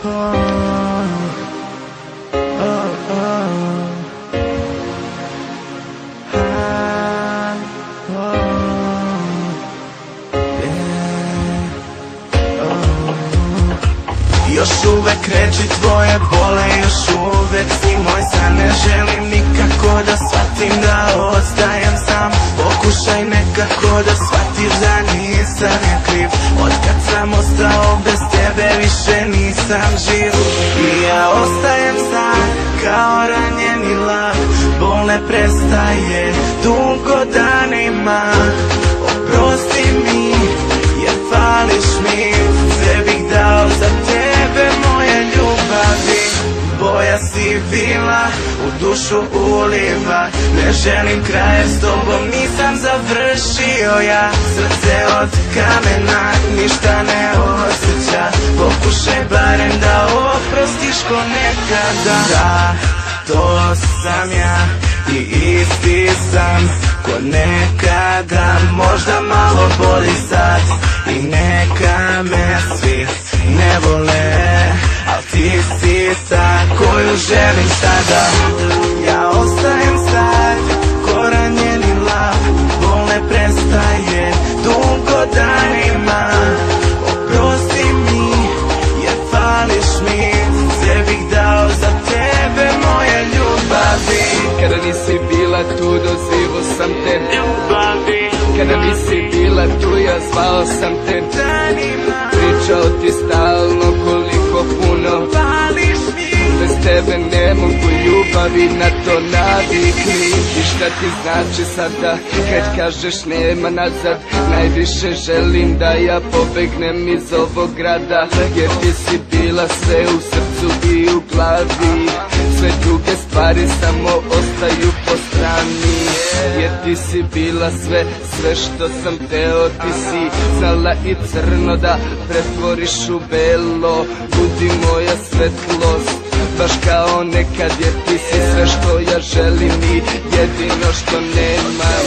Još uvek reči tvoje bole, još uvek si moj san. Ne želim nikako da shvatim da ostajem sam. Pokušaj nekako da shvatiš da nisam ja kriv. Otkad sam ostao bez tebe više nisam živ. I ja ostajem sam kao ranjeni lav. Bol ne prestaje dugo danima. Oprosti mi jer fališ mi. Sve bih dao za tebe moje ljubavi. Boja si vila, u dušu uliva. Ne želim kraje s tobom, nisam završio ja. Srce od kamena, ništa ne osjeća. Pokušaj barem da oprostiš ko nekada. Da, to sam ja i isti sam ko nekada. Možda malo bolji sad i neka me svi ne vole, al ti si ta koju želim sada. Ja ostajem sad ko ranjeni lav. Bol ne prestaje dugo danima. Oprosti mi jer fališ mi. Sve bih dao za tebe moje ljubavi. Kada nisi bila tu dozivo sam te ljubavi. Kada nisi bila tu ja zvao sam te danima. Pričao ti stalno koliko puno fališ mi. Bez tebe ne mogu ljubavi, na to navikni. I šta ti znači sada kad kažeš nema nazad? Najviše želim da ja pobegnem iz ovog grada. Jer ti si bila sve u srcu i u glavi. Sve druge stvari samo ostaju po strani. Jer ti si bila sve što sam teo. Ti si znala i crno da pretvoriš u belo. Budi moja svetlost, baš kao nekad. Jer ti si sve što ja želim i jedino što nemam.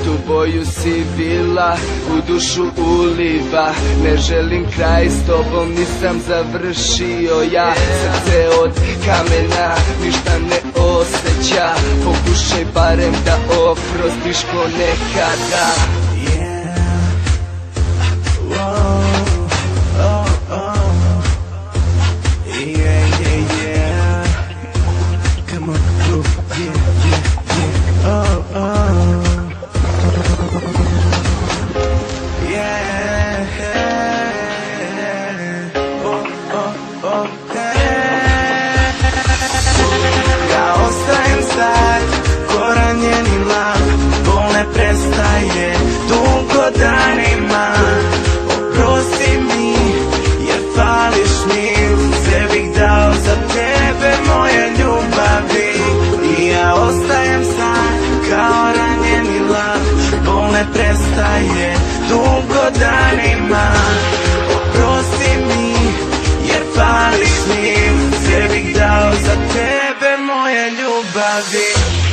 Tu boju si bila, u dušu uliva. Ne želim kraj s tobom, nisam završio ja. Srce od kamena, ništa ne osjeća. Pokušaj barem da oprostiš ko nekada. Ja ostajem sad ko ranjeni lav. Bol ne prestaje dugo danima. Oprosti mi jer fališ mi. Sve bih dao za tebe moje ljubavi. I ja ostajem sad kao ranjeni lav. Bol ne prestaje dugo danima. Oprosti mi jer fališ mi. Sve bih dao za tebe moje ljubavi.